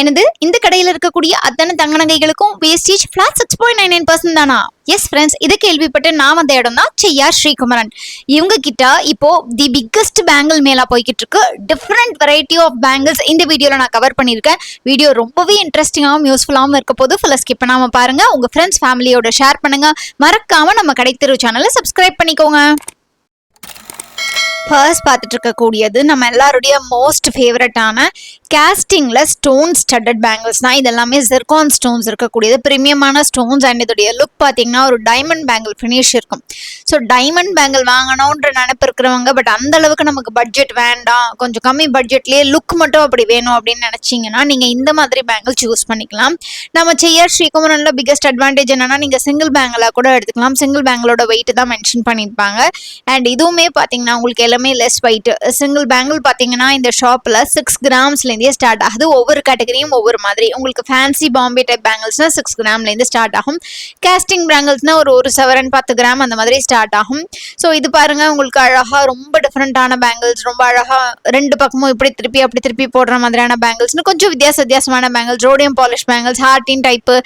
என்னது இந்த கடையில் இருக்கக்கூடிய அத்தனை தங்க நகைகளுக்கும் வேஸ்டேஜ் ஃபிளாட் 6.99% தானா? எஸ் ஃப்ரெண்ட்ஸ், இதை கேள்விப்பட்டு நான் வந்த இடம் தான் செய்யார் ஸ்ரீகுமரன். இவங்க கிட்ட இப்போ தி பிக்கஸ்ட் பேங்கிள் மேலா போய்கிட்டு இருக்கு. டிஃப்ரெண்ட் வெரைட்டி ஆஃப் பேங்கிள்ஸ் இந்த வீடியோல நான் கவர் பண்ணியிருக்கேன். வீடியோ ரொம்பவே இன்ட்ரெஸ்டிங்காகவும் யூஸ்ஃபுல்லாகவும் இருக்க போது ஃபுல்லாக ஸ்கிப் பண்ணாம பாருங்க. உங்க ஃப்ரெண்ட்ஸ் ஃபேமிலியோட ஷேர் பண்ணுங்க. மறக்காம நம்ம கடைத்தெரு சேனலை சப்ஸ்கிரைப் பண்ணிக்கோங்க. ஃபர்ஸ்ட் பார்த்துட்டு இருக்கக்கூடியது நம்ம எல்லாருடைய மோஸ்ட் ஃபேவரட்டான கேஸ்டிங்ல ஸ்டோன் ஸ்டட்டட் பேங்கிள்ஸ் தான். இது எல்லாமே ஜெர்கான் ஸ்டோன்ஸ் இருக்கக்கூடியது, பிரீமியமான ஸ்டோன்ஸ். அண்ட் இதோடைய லுக் பார்த்தீங்கன்னா ஒரு டைமண்ட் பேங்கிள் ஃபினிஷ் இருக்கும். ஸோ டைமண்ட் பேங்கிள் வாங்கணுன்ற நினைப்பு இருக்கிறவங்க, பட் அந்த அளவுக்கு நமக்கு பட்ஜெட் வேண்டாம், கொஞ்சம் கம்மி பட்ஜெட்லேயே லுக் மட்டும் அப்படி வேணும் அப்படின்னு நினச்சிங்கன்னா நீங்கள் இந்த மாதிரி பேங்கிள் சூஸ் பண்ணிக்கலாம். நம்ம செய்யார் ஸ்ரீகுமரனில் பிக்கஸ்ட் அட்வான்டேஜ் என்னன்னா, நீங்கள் சிங்கிள் பேங்கிளாக கூட எடுத்துக்கலாம். சிங்கிள் பேங்கிளோட வெயிட் தான் மென்ஷன் பண்ணியிருப்பாங்க. அண்ட் இதுவுமே பார்த்தீங்கன்னா உங்களுக்கு எல்லாமே லெஸ் வெயிட். சிங்கிள் பேங்கிள் பார்த்தீங்கன்னா இந்த ஷாப்பில் 6 கிராம்ஸ்லேருந்தே ஸ்டார்ட் ஆகுது. ஒவ்வொரு கேட்டகரியும் ஒவ்வொரு மாதிரி. உங்களுக்கு ஃபேன்சி பாம்பே டைப் பேங்கிள்ஸ்னா 6 கிராம்லேருந்து ஸ்டார்ட் ஆகும். கேஸ்டிங் பேங்கிள்ஸ்னா ஒரு சவரன் 10 கிராம் அந்த மாதிரி ஸ்டார்ட் ஆகும். ஸோ இது பாருங்க, உங்களுக்கு அழகா ரொம்ப டிஃப்ரெண்டான பேங்கிள்ஸ், ரொம்ப அழகா ரெண்டு பக்கமும் இப்படி திருப்பி அப்படி திருப்பி போடுற மாதிரியான பேங்கிள்ஸ்னு கொஞ்சம் வித்தியாசமான bangles, rhodium polish bangles, heart type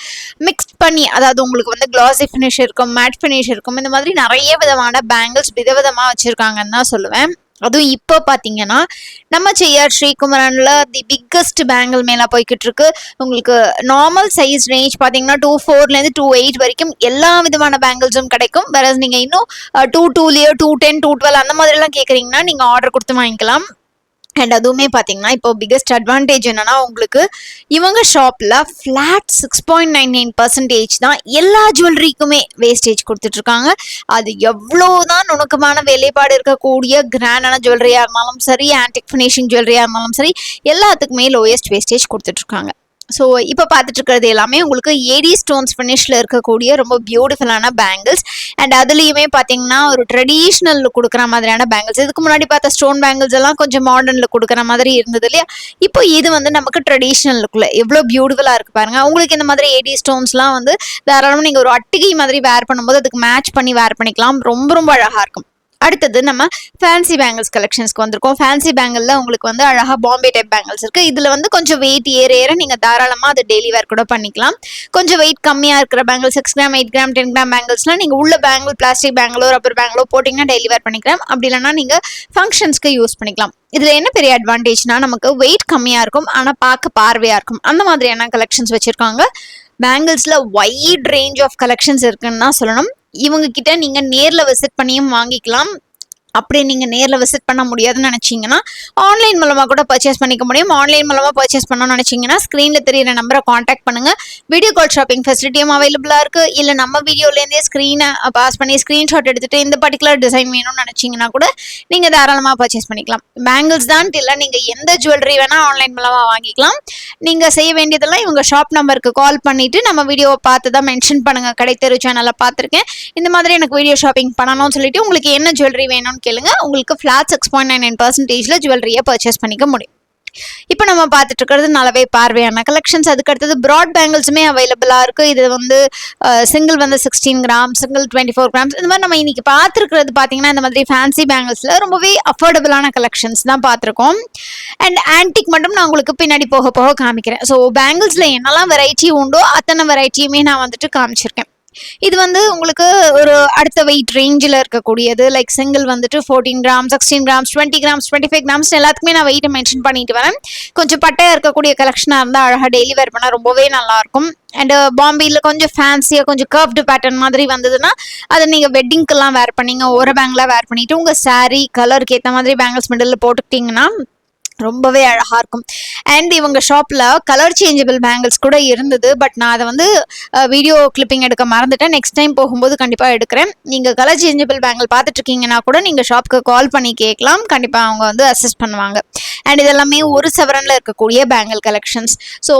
mix பண்ணி, அதாவது உங்களுக்கு வந்து கிளாசி ஃபினிஷ் இருக்கும், மேட் ஃபினிஷ் இருக்கும். இந்த மாதிரி நிறைய விதமான பேங்கிள்ஸ் விதவிதமாக வச்சிருக்காங்கன்னு தான் சொல்லுவேன். அதுவும் இப்போ பார்த்தீங்கன்னா நம்ம செய்யார் ஸ்ரீகுமரன்ல தி பிக்கஸ்ட் பேங்கிள் மேலே போய்கிட்டு இருக்கு. உங்களுக்கு நார்மல் சைஸ் ரேஞ்ச் பார்த்தீங்கன்னா 2.4லேருந்து 2.8 வரைக்கும் எல்லா விதமான பேங்கிள்ஸும் கிடைக்கும். வேற நீங்கள் இன்னும் 2.2லேயோ 2.10 2.12 அந்த மாதிரிலாம் கேட்குறீங்கன்னா நீங்கள் ஆர்டர் கொடுத்து வாங்கிக்கலாம். அண்ட் அதுவுமே பார்த்தீங்கன்னா இப்போ பிக்கஸ்ட் அட்வான்டேஜ் என்னன்னா, உங்களுக்கு இவங்க ஷாப்பில் ஃப்ளாட் 6.99% தான் எல்லா ஜுவல்லரிக்குமே வேஸ்டேஜ் கொடுத்துட்ருக்காங்க. அது எவ்வளோதான் நுணுக்கமான வேலைப்பாடு இருக்கக்கூடிய கிராண்டான ஜுவல்லரியாக இருந்தாலும் சரி, ஆன்டிக் ஃபினிஷிங் ஜுவல்லரியாக இருந்தாலும் சரி, எல்லாத்துக்குமே லோயஸ்ட் வேஸ்டேஜ் கொடுத்துட்ருக்காங்க. ஸோ இப்போ பார்த்துட்டு இருக்கிறது எல்லாமே உங்களுக்கு ஏடி ஸ்டோன்ஸ் ஃபினிஷில் இருக்கக்கூடிய ரொம்ப பியூட்டிஃபுல்லான பேங்கிள்ஸ். அண்ட் அதுலேயுமே பார்த்தீங்கன்னா ஒரு ட்ரெடிஷ்னல் கொடுக்குற மாதிரியான பேங்கிள்ஸ். இதுக்கு முன்னாடி பார்த்த ஸ்டோன் பேங்கிள்ஸ் எல்லாம் கொஞ்சம் மாடர்னில் கொடுக்குற மாதிரி இருந்தது இல்லையா? இப்போ இது வந்து நமக்கு ட்ரெடிஷ்னல் லுக்கில் எவ்வளோ பியூட்டிஃபுல்லாக இருக்குது பாருங்கள். உங்களுக்கு இந்த மாதிரி ஏடி ஸ்டோன்ஸ்லாம் வந்து தாராளமாக நீங்கள் ஒரு அட்டிகை மாதிரி வேர் பண்ணும்போது அதுக்கு மேட்ச் பண்ணி வேர் பண்ணிக்கலாம். ரொம்ப ரொம்ப அழகாக இருக்கும். அடுத்தது நம்ம ஃபேன்சி பேங்கிள்ஸ் கலெக்ஷன்ஸ்க்கு வந்திருக்கோம். ஃபேன்சி பேங்கிளில் உங்களுக்கு வந்து அழகாக பாம்பே டைப் பேங்கிள்ஸ் இருக்குது. இதில் வந்து கொஞ்சம் வெயிட் ஏற நீங்கள் தாராளமாக அது டெய்லி வேர் கூட பண்ணிக்கலாம். கொஞ்சம் வெயிட் கம்மியாக இருக்கிற பேங்கிள் 6 கிராம் 8 கிராம் 10 கிராம் பேங்கிள்ஸ்லாம் நீங்கள் உள்ள பேங்கிள் பிளாஸ்டிக் பேங்கிளோ ரப்பர் பேங்கிளோ போட்டிங்கன்னா டெய்லி வேர் பண்ணிக்கலாம். அப்படி இல்லைன்னா நீங்கள் ஃபங்க்ஷன்ஸ்க்கு யூஸ் பண்ணிக்கலாம். இதில் என்ன பெரிய அட்வான்டேஜ்னா, நமக்கு வெயிட் கம்மியாக இருக்கும், ஆனால் பார்க்க பார்வையாக இருக்கும். அந்த மாதிரியான கலெக்ஷன்ஸ் வச்சுருக்காங்க. பேங்கிள்ஸில் வைட் ரேஞ்ச் ஆஃப் கலெக்ஷன்ஸ் இருக்குன்னு தான் சொல்லணும். இவங்க கிட்ட நீங்கள் நேரில் விசிட் பண்ணியும் வாங்கிக்கலாம். அப்படி நீங்கள் நேரில் விசிட் பண்ண முடியாதுன்னு நினச்சிங்கன்னா ஆன்லைன் மூலமாக கூட பர்ச்சேஸ் பண்ணிக்க முடியும். ஆன்லைன் மூலமாக பர்ச்சேஸ் பண்ணணும்னு நினச்சிங்கன்னா ஸ்க்ரீனில் தெரியிற நம்பரை காண்டாக்ட் பண்ணுங்கள். வீடியோ கால் ஷாப்பிங் ஃபெசிலிட்டியும் அவைலபிளாக இருக்குது. இல்லை நம்ம வீடியோலேருந்தே ஸ்க்ரீனை பாஸ் பண்ணி ஸ்க்ரீன்ஷாட் எடுத்துகிட்டு இந்த பர்டிகுலர் டிசைன் வேணும்னு நினச்சிங்கன்னா கூட நீங்கள் தாராளமாக பர்ச்சேஸ் பண்ணிக்கலாம். பேங்கிள்ஸ் தான் இல்லை, நீங்கள் எந்த ஜுவல்லரி வேணால் ஆன்லைன் மூலமாக வாங்கிக்கலாம். நீங்கள் செய்ய வேண்டியதெல்லாம் இவங்க ஷாப் நம்பருக்கு கால் பண்ணிவிட்டு நம்ம வீடியோவை பார்த்து தான் மென்ஷன் பண்ணுங்கள். கடைத்தெரு சேனலை பார்த்துருக்கேன், இந்த மாதிரி எனக்கு வீடியோ ஷாப்பிங் பண்ணணும்னு சொல்லிட்டு உங்களுக்கு என்ன ஜுவல்லரி வேணும்னு கேளுங்க. உங்களுக்கு ஃபிளாட் 6.99% ஜுவல்லரியை பர்ச்சேஸ் பண்ணிக்க முடியும். இப்போ நம்ம பார்த்துட்டு இருக்கிறது நல்லாவே பார்வையான கலெக்ஷன்ஸ். அதுக்கு அடுத்தது ப்ராட் பேங்கிள்ஸுமே அவைலபிளாக இருக்குது. இது வந்து சிங்கிள் வந்து 16 கிராம், சிங்கிள் 24 கிராம்ஸ். இந்த மாதிரி நம்ம இன்னைக்கு பார்த்துருக்கிறது பார்த்தீங்கன்னா இந்த மாதிரி ஃபேன்சி பேங்கிள்ஸில் ரொம்பவே அஃபோர்டபுளான கலெக்ஷன்ஸ் தான் பார்த்துருக்கோம். அண்ட் ஆன்டிக் மட்டும் நான் உங்களுக்கு பின்னாடி போக போக காமிக்கிறேன். ஸோ பேங்கிள்ஸில் என்னெல்லாம் வெரைட்டி உண்டோ அத்தனை வெரைட்டியுமே நான் வந்துட்டு காமிச்சிருக்கேன். இது வந்து உங்களுக்கு ஒரு அடுத்த வெயிட் ரேஞ்சில் இருக்கக்கூடியது. லைக் சிங்கிள் வந்துட்டு 14 கிராம் 16 கிராம்ஸ் 20 கிராம்ஸ் 25 கிராம்ஸ் எல்லாத்துக்குமே நான் வெயிட்டை மென்ஷன் பண்ணிட்டு வரேன். கொஞ்சம் பட்டையாக இருக்கக்கூடிய கலெக்ஷனாக இருந்தால் அழகாக டெய்லி வேர் பண்ணால் ரொம்பவே நல்லாயிருக்கும். அண்ட் பாம்பேயில் கொஞ்சம் ஃபேன்சியாக கொஞ்சம் கர்வ்டு பேட்டர்ன் மாதிரி வந்ததுன்னா அதை நீங்கள் வெட்டிங்க்கெல்லாம் வேர் பண்ணிங்க, ஒரு பேங்கில் வேர் பண்ணிவிட்டு உங்கள் சாரீ கலருக்கு ஏற்ற மாதிரி பேங்கிள்ஸ் மிடில் போட்டுக்கிட்டிங்கன்னா ரொம்பவே அழகாக இருக்கும். அண்ட் இவங்க ஷாப்பில் கலர் சேஞ்சபிள் பேங்கிள்ஸ் கூட இருந்தது. பட் நான் அதை வந்து வீடியோ கிளிப்பிங் எடுக்க மறந்துட்டேன். நெக்ஸ்ட் டைம் போகும்போது கண்டிப்பாக எடுக்கிறேன். நீங்கள் கலர் சேஞ்சபிள் பேங்கிள் பார்த்துட்ருக்கீங்கன்னா கூட நீங்கள் ஷாப்புக்கு கால் பண்ணி கேட்கலாம். கண்டிப்பாக அவங்க வந்து அசிஸ்ட் பண்ணுவாங்க. அண்ட் இதெல்லாமே ஒரு சவரனில் இருக்கக்கூடிய பேங்கிள் கலெக்ஷன்ஸ். ஸோ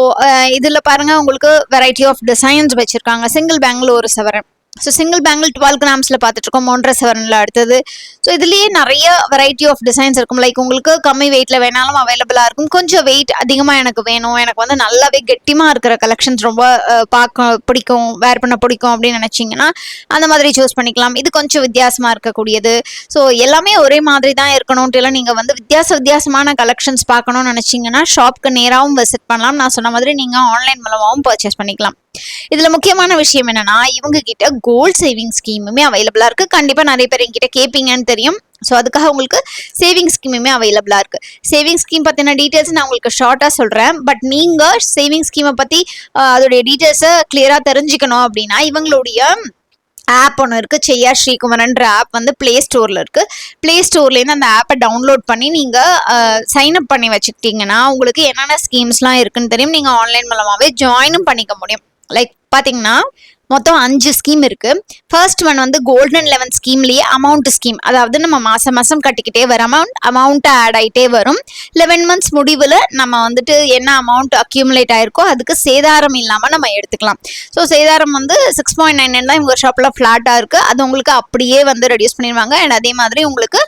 இதில் பாருங்கள், உங்களுக்கு வெரைட்டி ஆஃப் டிசைன்ஸ் வச்சுருக்காங்க. சிங்கிள் பேங்கிள் ஒரு சவரன், ஸோ சிங்கிள் பேங்கிள் 12 கிராம்ஸில் பார்த்துட்ருக்கோம் 1.5 சவரனில் அடுத்தது. ஸோ இதுலேயே நிறைய வெரைட்டி ஆஃப் டிசைன்ஸ் இருக்கும். லைக் உங்களுக்கு கம்மி வெயிட்டில் வேணாலும் அவைலபிளாக இருக்கும். கொஞ்சம் வெயிட் அதிகமாக எனக்கு வேணும், எனக்கு வந்து நல்லாவே கெட்டிமாக இருக்கிற கலெக்ஷன்ஸ் ரொம்ப பார்க்க பிடிக்கும், வேர் பண்ண பிடிக்கும் அப்படின்னு நினச்சிங்கன்னா அந்த மாதிரி சூஸ் பண்ணிக்கலாம். இது கொஞ்சம் வித்தியாசமாக இருக்கக்கூடியது. ஸோ எல்லாமே ஒரே மாதிரி தான் இருக்கணும்ட்டு எல்லாம் நீங்கள் வந்து வித்தியாசமான கலெக்ஷன்ஸ் பார்க்கணும்னு நினச்சிங்கன்னா ஷாப்க்கு நேராகவும் விசிட் பண்ணலாம். நான் சொன்ன மாதிரி நீங்கள் ஆன்லைன் மூலமாகவும் பர்ச்சேஸ் பண்ணிக்கலாம். இதுல முக்கியமான விஷயம் என்னன்னா, இவங்க கிட்ட கோல்ட் சேவிங் ஸ்கீமுமே அவைலபிளா இருக்கு. கண்டிப்பா நிறைய பேர் என்கிட்ட கேட்பீங்கன்னு தெரியும். ஸோ அதுக்காக உங்களுக்கு சேவிங் ஸ்கீமுமே அவைலபிளா இருக்கு. சேவிங் ஸ்கீம் பத்தின டீடைல்ஸ் நான் உங்களுக்கு ஷார்ட்டா சொல்றேன். பட் நீங்க சேவிங் ஸ்கீமை பத்தி அதோடைய டீடைல்ஸை கிளியரா தெரிஞ்சுக்கணும் அப்படின்னா இவங்களுடைய ஆப் ஒன்று இருக்குது, செய்யா ஸ்ரீகுமரன்ற ஆப் வந்து ப்ளே ஸ்டோரில் இருக்குது. ப்ளே ஸ்டோர்லேருந்து அந்த ஆப்பை டவுன்லோட் பண்ணி நீங்கள் சைன்அப் பண்ணி வச்சுக்கிட்டிங்கன்னா உங்களுக்கு என்னென்ன ஸ்கீம்ஸ்லாம் இருக்குன்னு தெரியும். நீங்கள் ஆன்லைன் மூலமாகவே ஜாயினும் பண்ணிக்க முடியும். லைக் பார்த்தீங்கன்னா மொத்தம் 5 ஸ்கீம் இருக்கு. ஃபர்ஸ்ட் ஒன் வந்து கோல்டன் 11 ஸ்கீம்லயே அமௌண்ட் ஸ்கீம், அதாவது நம்ம மாசம் மாசம் கட்டிக்கிட்டே வர அமௌண்ட் ஆட் ஆகிட்டே வரும். 11 மந்த்ஸ் முடிவில் நம்ம வந்துட்டு என்ன அமௌண்ட் அக்யூமுலேட் ஆயிருக்கோ அதுக்கு சேதாரம் இல்லாமல் நம்ம எடுத்துக்கலாம். ஸோ சேதாரம் வந்து 6.99 தான் இவங்க ஷாப்பில் ஃப்ளாட்டாக இருக்குது. அது உங்களுக்கு அப்படியே வந்து ரெடியூஸ் பண்ணிடுவாங்க. அண்ட் அதே மாதிரி உங்களுக்கு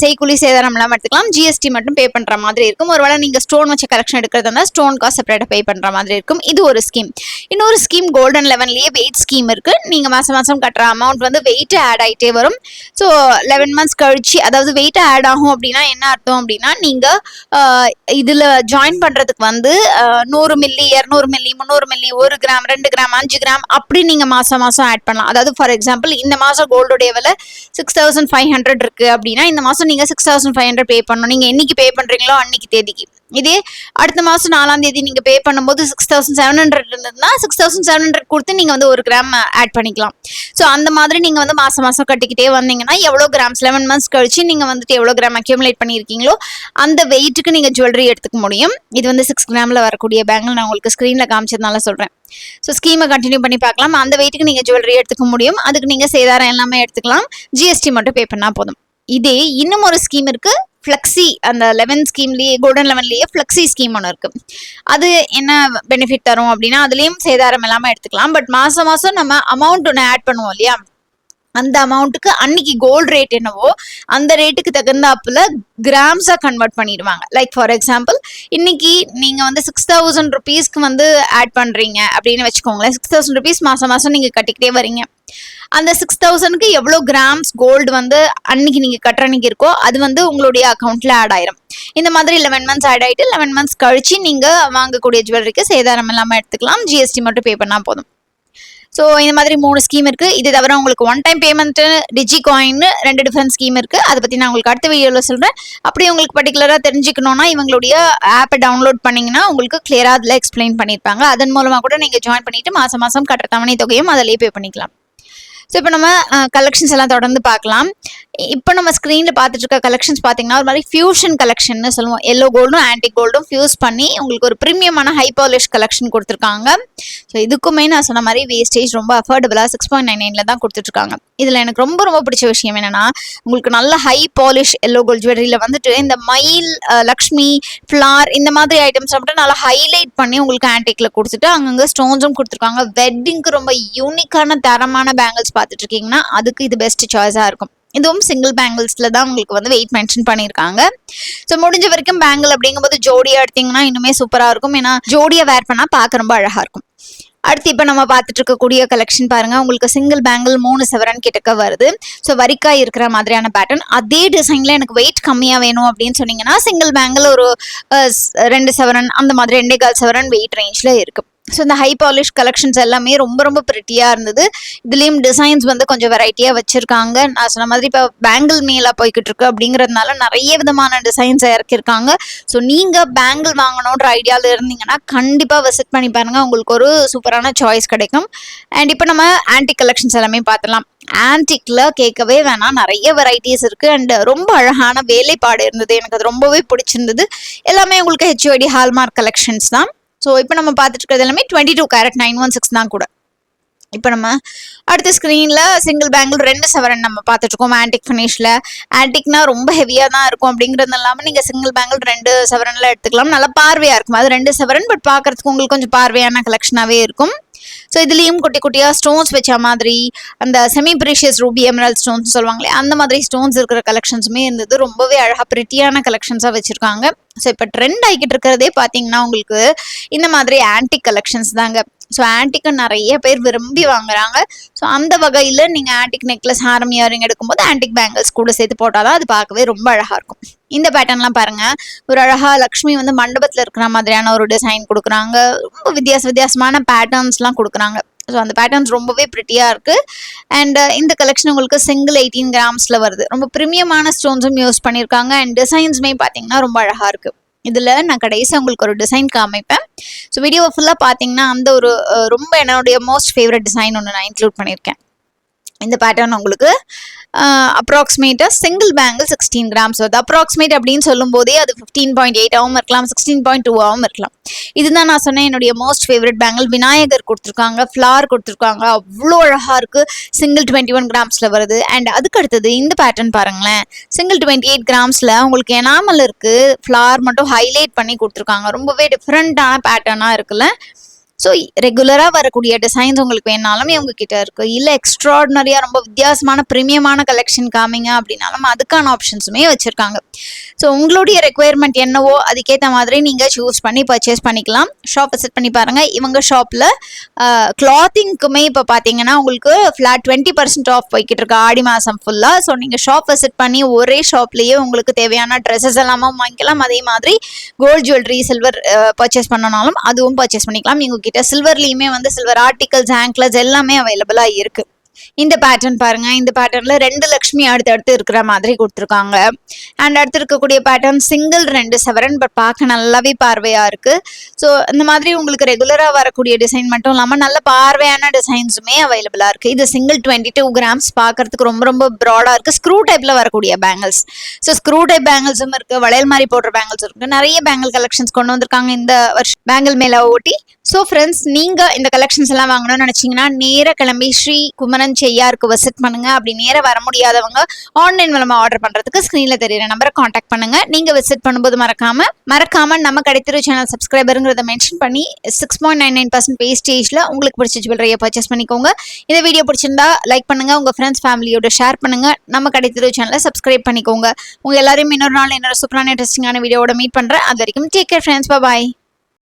செய்கூலி சேதாரம் இல்லாமல் எடுத்துக்கலாம். ஜிஎஸ்டி மட்டும் பே பண்ணுற மாதிரி இருக்கும். ஒருவேளை நீங்கள் ஸ்டோன் வச்ச கலெக்ஷன் எடுக்கிறதா இருந்தால் ஸ்டோன் காஸ்ட் செப்பரேட்டாக பே பண்ணுற மாதிரி இருக்கும். இது ஒரு ஸ்கீம். இன்னொரு ஸ்கீம் கோல்டன் 11 வெயிட் ஸ்கீம் இருக்கு. நீங்க மாசம் மாசம் கட்டுற அமௌண்ட் வந்து வெயிட் ஆட் ஆகிட்டே வரும். ஸோ 11 மந்த்ஸ் கழிச்சு, அதாவது வெயிட் ஆட் ஆகும் அப்படின்னா என்ன அர்த்தம் அப்படின்னா நீங்க இதுல ஜாயின் பண்றதுக்கு வந்து 100 milli 200 milli 300 milli 1 gram 2 gram 5 gram அப்படி நீங்க மாசம் மாசம் ஆட் பண்ணலாம். அதாவது ஃபார் எக்ஸாம்பிள் இந்த மாசம் கோல்டோடைய விலை 6500 இருக்கு அப்படின்னா இந்த மாசம் நீங்க 6500 பே பண்ணணும். நீங்க என்னைக்கு பே பண்றீங்களோ அன்னைக்கு தேதிக்கு. இதே அடுத்த மாசம் 4ஆம் தேதி நீங்க பே பண்ணும்போது 6700 இருந்ததுன்னா 6700 கொடுத்து நீங்க வந்து 1 கிராம் ஆட் பண்ணிக்கலாம். ஸோ அந்த மாதிரி நீங்க வந்து மாசம் மாசம் கட்டிக்கிட்டே வந்தீங்கன்னா எவ்வளோ கிராம்ஸ் 11 மந்த்ஸ் கழிச்சு நீங்க வந்துட்டு எவ்வளோ கிராம் அக்யூமுலேட் பண்ணியிருக்கீங்களோ அந்த வெயிட்டுக்கு நீங்க ஜுவல்லரி எடுத்துக்க முடியும். இது வந்து 6 கிராம்ல வரக்கூடிய பேங்கிள் நான் உங்களுக்கு ஸ்க்ரீன்ல காமிச்சதுனால சொல்றேன். ஸோ ஸ்கீமை கண்டினியூ பண்ணி பார்க்கலாம். அந்த வெயிட்டுக்கு நீங்க ஜுவல்லரி எடுத்துக்க முடியும். அதுக்கு நீங்க சேதாரம் எல்லாமே எடுத்துக்கலாம். ஜிஎஸ்டி மட்டும் பே பண்ணா போதும். இதே இன்னும் ஒரு ஸ்கீம் இருக்கு, ஃப்ளெக்ஸி. அந்த 11 ஸ்கீம்லேயே கோல்டன் 11லேயே ஃப்ளெக்ஸி ஸ்கீம் ஒன்று இருக்கு. அது என்ன பெனிஃபிட் தரும் அப்படின்னா அதுலேயும் சேதாரம் இல்லாமல் எடுத்துக்கலாம். பட் மாசம் மாசம் நம்ம அமௌண்ட் ஒன்று ஆட் பண்ணுவோம் இல்லையா, அந்த அமௌண்ட்டுக்கு அன்னைக்கு கோல்டு ரேட் என்னவோ அந்த ரேட்டுக்கு தகுந்தாப்புல கிராம்ஸா கன்வெர்ட் பண்ணிடுவாங்க. லைக் ஃபார் எக்ஸாம்பிள் இன்னைக்கு நீங்க வந்து 6000 ருபீஸ்க்கு வந்து ஆட் பண்றீங்க அப்படின்னு வச்சுக்கோங்களேன். 6000 ருபீஸ் மாசம் மாசம் நீங்க கட்டிக்கிட்டே வரீங்க. அந்த 6000க்கு எவ்வளோ கிராம்ஸ் கோல்டு வந்து அன்னைக்கு நீங்க கட்டுற அன்னைக்கு இருக்கோ அது வந்து உங்களுடைய அக்கௌண்ட்ல ஆட் ஆயிரும். இந்த மாதிரி 11 மந்த்ஸ் ஆட் ஆயிட்டு 11 மந்த்ஸ் கழிச்சு நீங்க வாங்கக்கூடிய ஜுவல்லரிக்கு சேதாரம் இல்லாமல் எடுத்துக்கலாம். ஜிஎஸ்டி மட்டும் பே பண்ணா போதும். ஸோ இந்த மாதிரி 3 ஸ்கீம் இருக்கு. இது தவிர உங்களுக்கு ஒன் டைம் பேமெண்ட் டிஜி காயின் 2 டிஃபரெண்ட் ஸ்கீம் இருக்கு. அதை பத்தி நான் உங்களுக்கு அடுத்த வீடியோவில் சொல்றேன். அப்படி உங்களுக்கு பர்டிகுலரா தெரிஞ்சுக்கணும்னா இவங்களுடைய ஆப்பை டவுன்லோட் பண்ணீங்கன்னா உங்களுக்கு கிளியரா அதில் எக்ஸ்பிளைன் பண்ணியிருப்பாங்க. அதன் மூலமா கூட நீங்க ஜாயின் பண்ணிட்டு மாசம் மாசம் கட்டுற தவணை தொகையும் அதிலேயே பே பண்ணிக்கலாம். ஸோ இப்போ நம்ம கலெக்ஷன்ஸ் எல்லாம் தொடர்ந்து பார்க்கலாம். இப்போ நம்ம ஸ்க்ரீனில் பார்த்துட்டு இருக்க கலெக்ஷன்ஸ் பார்த்தீங்கன்னா ஒரு மாதிரி ஃபியூஷன் கலெக்ஷன் சொல்லுவோம். எல்லோ கோல்டும் ஆன்டிக் கோல்டும் ஃபியூஸ் பண்ணி உங்களுக்கு ஒரு ப்ரீமியமான ஹை பாலிஷ் கலெக்ஷன் கொடுத்துருக்காங்க. ஸோ இதுக்குமே நான் சொன்ன மாதிரி வேஸ்டேஜ் ரொம்ப அஃபோர்டபுளாக 6.99 தான் கொடுத்துட்ருக்காங்க. இதில் எனக்கு ரொம்ப ரொம்ப பிடிச்ச விஷயம் என்னன்னா உங்களுக்கு நல்ல ஹை பாலிஷ் எல்லோ கோல்ட் ஜுவல்லரியில் வந்துட்டு இந்த மயில், லக்ஷ்மி, ஃப்ளார் இந்த மாதிரி ஐட்டம்ஸ் மட்டும் நல்லா ஹைலைட் பண்ணி உங்களுக்கு ஆன்டிக்கில் கொடுத்துட்டு அங்கங்கே ஸ்டோன்ஸும் கொடுத்துருக்காங்க. வெட்டிங்க்கு ரொம்ப யூனிக்கான தரமான பேங்கிள்ஸ் பார்த்துட்டு இருக்கீங்கன்னா அதுக்கு இது பெஸ்ட் சாய்ஸாக இருக்கும். இதுவும் சிங்கிள் பேங்கிள்ஸ்ல தான் உங்களுக்கு வந்து வெயிட் மென்ஷன் பண்ணியிருக்காங்க. ஸோ முடிஞ்ச வரைக்கும் பேங்கிள் அப்படிங்கும்போது ஜோடியா எடுத்தீங்கன்னா இன்னுமே சூப்பரா இருக்கும். ஏன்னா ஜோடியா வேர் பண்ணா பார்க்க ரொம்ப அழகா இருக்கும். அடுத்து இப்போ நம்ம பார்த்துட்டு இருக்கக்கூடிய கலெக்ஷன் பாருங்க. உங்களுக்கு சிங்கிள் பேங்கிள் 3 சவரன் கிட்டக்க வருது. ஸோ வரிக்காய் இருக்கிற மாதிரியான பேட்டர்ன். அதே டிசைன்ல எனக்கு வெயிட் கம்மியா வேணும் அப்படின்னு சொன்னீங்கன்னா சிங்கிள் பேங்கிள் ஒரு 2 சவரன் அந்த மாதிரி 2.25 சவரன் வெயிட் ரேஞ்ச்ல இருக்கு. ஸோ இந்த ஹை பாலிஷ் கலெக்ஷன்ஸ் எல்லாமே ரொம்ப ரொம்ப பிரிட்டியாக இருந்தது. இதுலேயும் டிசைன்ஸ் வந்து கொஞ்சம் வெரைட்டியாக வச்சுருக்காங்க. நான் சொன்ன மாதிரி இப்போ பேங்கிள் மேலாக போய்கிட்டு இருக்கு அப்படிங்கிறதுனால நிறைய விதமான டிசைன்ஸை இறக்கியிருக்காங்க. ஸோ நீங்கள் பேங்கிள் வாங்கணுன்ற ஐடியாவில் இருந்தீங்கன்னா கண்டிப்பாக விசிட் பண்ணி பாருங்கள். உங்களுக்கு ஒரு சூப்பரான சாய்ஸ் கிடைக்கும். அண்ட் இப்போ நம்ம ஆன்டிக் கலெக்ஷன்ஸ் எல்லாமே பார்த்துலாம். ஆன்டிக்ல கேட்கவே வேணாம், நிறைய வெரைட்டிஸ் இருக்கு. அண்ட் ரொம்ப அழகான வேலைப்பாடு இருந்தது. எனக்கு அது ரொம்பவே பிடிச்சிருந்தது. எல்லாமே உங்களுக்கு HOD ஹால்மார்க் கலெக்ஷன்ஸ் தான். ஸோ இப்போ நம்ம பார்த்துட்டு இருக்கிறது எல்லாமே 22 கேரட் 916 தான் கூட. இப்போ நம்ம அடுத்த ஸ்க்ரீனில் சிங்கிள் பேங்கிள் 2 சவரன் நம்ம பார்த்துட்ருக்கோம் ஆன்டிக் ஃபினிஷில். ஆன்டிக்னா ரொம்ப ஹெவியாக தான் இருக்கும் அப்படிங்கிறது இல்லாமல் நீங்கள் சிங்கிள் பேங்கிள் 2 சவரனில் எடுத்துக்கலாம். நல்லா பார்வையாக இருக்கும். அது 2 சவரன் பட் பார்க்குறதுக்கு உங்களுக்கு கொஞ்சம் பார்வையான கலெக்ஷனாகவே இருக்கும். ஸோ இதுலேயும் குட்டி குட்டியாக ஸ்டோன்ஸ் வச்ச மாதிரி அந்த semi precious Ruby Emerald stones சொல்லுவாங்களே அந்த மாதிரி ஸ்டோன்ஸ் இருக்கிற கலெக்ஷன்ஸுமே இருந்தது. ரொம்பவே அழகாக பிரிட்டியான கலெக்ஷன்ஸாக வச்சுருக்காங்க. ஸோ இப்போ ட்ரெண்ட் ஆகிக்கிட்டு இருக்கிறதே பார்த்தீங்கன்னா உங்களுக்கு இந்த மாதிரி ஆன்டிக் கலெக்ஷன்ஸ் தாங்க. ஸோ ஆன்டிக்கை நிறைய பேர் விரும்பி வாங்குறாங்க. ஸோ அந்த வகையில் நீங்கள் ஆன்டிக் நெக்லஸ் ஹாரம் இயரிங் எடுக்கும்போது ஆன்டிக் பேங்கிள்ஸ் கூட சேர்த்து போட்டால் தான் அது பார்க்கவே ரொம்ப அழகாக இருக்கும். இந்த பேட்டர்ன்லாம் பாருங்கள், ஒரு அழகாக லக்ஷ்மி வந்து மண்டபத்தில் இருக்கிற மாதிரியான ஒரு டிசைன் கொடுக்குறாங்க. ரொம்ப வித்தியாசமான பேட்டர்ன்ஸ்லாம் கொடுக்குறாங்க. ஸோ அந்த பேட்டர்ன்ஸ் ரொம்பவே ப்ரிட்டியாக இருக்குது. அண்ட் இந்த கலெக்ஷன் உங்களுக்கு சிங்கிள் 18 கிராம்ஸில் வருது. ரொம்ப ப்ரீமியமான ஸ்டோன்ஸும் யூஸ் பண்ணியிருக்காங்க. அண்ட் டிசைன்ஸுமே பார்த்தீங்கன்னா ரொம்ப அழகாக இருக்குது. இதில் நான் கடைசியாக உங்களுக்கு ஒரு டிசைன் காமிப்பேன். ஸோ வீடியோவை ஃபுல்லாக பார்த்தீங்கன்னா அந்த ஒரு ரொம்ப என்னுடைய மோஸ்ட் ஃபேவரட் டிசைன் ஒன்று நான் இன்க்ளூட் பண்ணியிருக்கேன். இந்த பேட்டர்ன் உங்களுக்கு அப்ராக்சிமேட்டாக சிங்கிள் பேங்கிள் 16 கிராம்ஸ் வருது. அப்ராக்சிமேட் அப்படின்னு சொல்லும் போதே அது 15.8 இருக்கலாம், 16.2 இருக்கலாம். இதுதான் நான் சொன்னேன் என்னுடைய மோஸ்ட் ஃபேவரட் பேங்கிள். விநாயகர் கொடுத்துருக்காங்க, ஃப்ளார் கொடுத்துருக்காங்க, அவ்வளோ அழகாக இருக்குது. சிங்கிள் 21 கிராம்ஸில் வருது. அண்ட் அதுக்கு அடுத்தது இந்த பேட்டர்ன் பாருங்களேன், சிங்கிள் 28 கிராம்ஸில் உங்களுக்கு எனாமல் இருக்குது, ஃப்ளார் மட்டும் ஹைலைட் பண்ணி கொடுத்துருக்காங்க. ரொம்பவே டிஃப்ரெண்ட்டான பேட்டர்னாக இருக்குல்ல. ஸோ ரெகுலராக வரக்கூடிய டிசைன்ஸ் உங்களுக்கு வேணாலும் இவங்க கிட்ட இருக்குது. இல்லை எக்ஸ்ட்ராடினரியாக ரொம்ப வித்தியாசமான ப்ரீமியமான கலெக்ஷன் காமிங்க அப்படின்னாலும் அதுக்கான ஆப்ஷன்ஸுமே வச்சுருக்காங்க. ஸோ உங்களுடைய ரெக்குயர்மெண்ட் என்னவோ அதுக்கேற்ற மாதிரி நீங்கள் சூஸ் பண்ணி பர்ச்சேஸ் பண்ணிக்கலாம். ஷாப் விசிட் பண்ணி பாருங்கள். இவங்க ஷாப்பில் கிளாத்திங்க்குமே இப்போ பார்த்தீங்கன்னா உங்களுக்கு ஃப்ளாட் 20% ஆஃப் போய்கிட்டு இருக்கு ஆடி மாதம் ஃபுல்லாக. ஸோ நீங்கள் ஷாப் விசிட் பண்ணி ஒரே ஷாப்லேயே உங்களுக்கு தேவையான ட்ரெஸ்ஸஸ் எல்லாமும் வாங்கிக்கலாம். அதே மாதிரி கோல்டு ஜுவல்லரி, சில்வர் பர்ச்சேஸ் பண்ணனாலும் அதுவும் பர்ச்சேஸ் பண்ணிக்கலாம். இவங்க சில்வர்லயுமே வந்து சில்வர் ஆர்டிகல்ஸ், ஆங்க்லஸ் எல்லாமே அவைலபிளா இருக்கு. இந்த பேட்டர்ன் பாருங்க, இந்த பேட்டர்ன்ல 2 லக்ஷ்மி அடுத்தடுத்து இருக்கிற மாதிரி கொடுத்துருக்காங்க. அண்ட் அடுத்து இருக்கக்கூடிய பேட்டர்ன் சிங்கிள் 2 சவரன், பட் பார்க்க நல்லாவே பார்வையா இருக்கு. ஸோ இந்த மாதிரி உங்களுக்கு ரெகுலரா வரக்கூடிய டிசைன் மட்டும் இல்லாமல் நல்ல பார்வையான டிசைன்ஸுமே அவைலபிளா இருக்கு. இது சிங்கிள் 22 கிராம்ஸ், பார்க்கறதுக்கு ரொம்ப ப்ராடா இருக்கு. ஸ்க்ரூ டைப்ல வரக்கூடிய பேங்கிள்ஸ். ஸோ ஸ்க்ரூ டைப் பேங்கிள்ஸும் இருக்கு, வளையல் மாதிரி போடுற பேங்கிள்ஸ் இருக்கு. நிறைய பேங்கிள் கலெக்ஷன்ஸ் கொண்டு வந்திருக்காங்க இந்த வருஷம் பேங்கிள் மேல ஓட்டி. ஸோ ஃப்ரெண்ட்ஸ், நீங்க இந்த கலெக்ஷன்ஸ் எல்லாம் வாங்கணும்னு நினைச்சீங்கன்னா நேராக கிளம்பி ஸ்ரீ குமரன் செய்யாருக்கு விசிட் பண்ணுங்க. அப்படி நேராக வர முடியாதவங்க ஆன்லைன் மூலமா ஆர்டர் பண்றதுக்கு ஸ்கிரீன்ல தெரியுற நம்பரை காண்டாக்ட் பண்ணுங்க. நீங்க விசிட் பண்ணும்போது மறக்காம நம்ம கடைத்திரு சேனல் சப்ஸ்கிரைபருங்கிறத மென்ஷன் பண்ணி 6.99% வேஸ்டேஜ்ல உங்களுக்கு பிடிச்ச ஜுவல்லரியை பர்ச்சேஸ் பண்ணிக்கோங்க. இந்த வீடியோ பிடிச்சிருந்தா லைக் பண்ணுங்க, உங்க ஃப்ரெண்ட்ஸ் ஃபேமிலியோட ஷேர் பண்ணுங்க. நம்ம கடைத்திரு சேனலை சப்ஸ்கிரைப் பண்ணிக்கோங்க. உங்க எல்லாரையும் இன்னொரு நாள் இன்னொரு சூப்பரான இன்ட்ரெஸ்டிங்கான வீடியோட மீட் பண்றேன். அது வரைக்கும் டேக் கேர் ஃப்ரெண்ட்ஸ், பாய்.